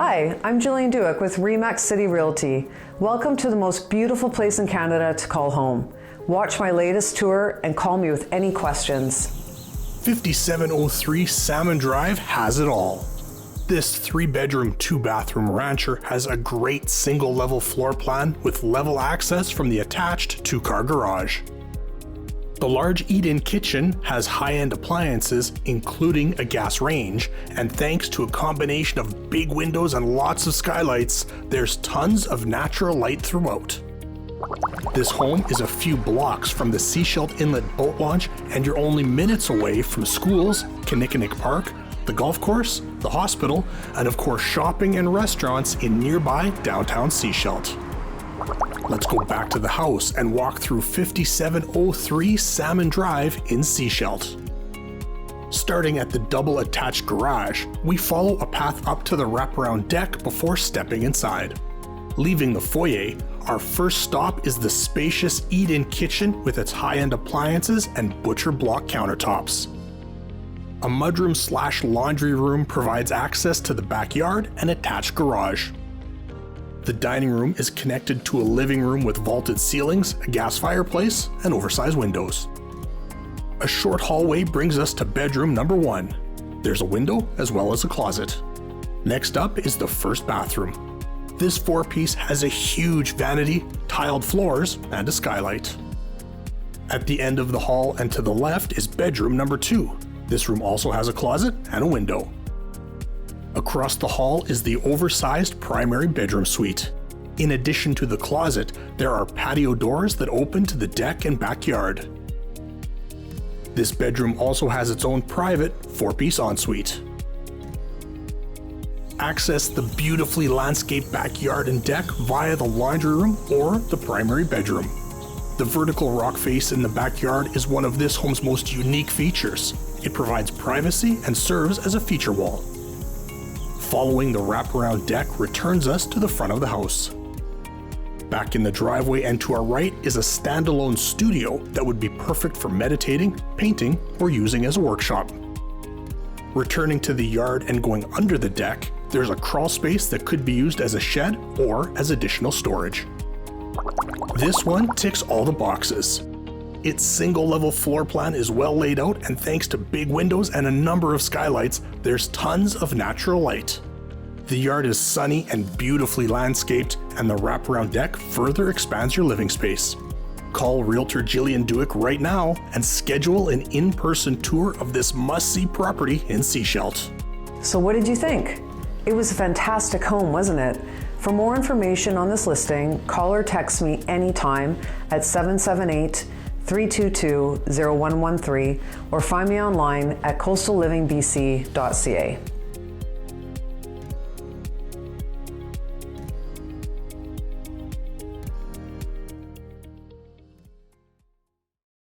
Hi, I'm Jillian Dueck with Remax City Realty. Welcome to the most beautiful place in Canada to call home. Watch my latest tour and call me with any questions. 5703 Salmon Drive has it all. This 3-bedroom, 2-bathroom rancher has a great single-level floor plan with level access from the attached 2-car garage. The large eat-in kitchen has high-end appliances, including a gas range, and thanks to a combination of big windows and lots of skylights, there's tons of natural light throughout. This home is a few blocks from the Sechelt Inlet boat launch, and you're only minutes away from schools, Kinnikinnick Park, the golf course, the hospital, and of course shopping and restaurants in nearby downtown Sechelt. Let's go back to the house and walk through 5703 Salmon Drive in Sechelt. Starting at the double attached garage, we follow a path up to the wraparound deck before stepping inside. Leaving the foyer, our first stop is the spacious eat-in kitchen with its high-end appliances and butcher block countertops. A mudroom/laundry room provides access to the backyard and attached garage. The dining room is connected to a living room with vaulted ceilings, a gas fireplace, and oversized windows. A short hallway brings us to bedroom number 1. There's a window as well as a closet. Next up is the first bathroom. This 4-piece has a huge vanity, tiled floors, and a skylight. At the end of the hall and to the left is bedroom number 2. This room also has a closet and a window. Across the hall is the oversized primary bedroom suite. In addition to the closet, there are patio doors that open to the deck and backyard. This bedroom also has its own private 4-piece ensuite. Access the beautifully landscaped backyard and deck via the laundry room or the primary bedroom. The vertical rock face in the backyard is one of this home's most unique features. It provides privacy and serves as a feature wall. Following the wraparound deck returns us to the front of the house. Back in the driveway and to our right is a standalone studio that would be perfect for meditating, painting, or using as a workshop. Returning to the yard and going under the deck, there's a crawl space that could be used as a shed or as additional storage. This one ticks all the boxes. Its single-level floor plan is well laid out, and thanks to big windows and a number of skylights, there's tons of natural light. The yard is sunny and beautifully landscaped, and the wraparound deck further expands your living space. Call Realtor Jillian Dueck right now and schedule an in-person tour of this must-see property in Sechelt. So what did you think? It was a fantastic home, wasn't it? For more information on this listing, call or text me anytime at 778-322-0113 or find me online at coastallivingbc.ca.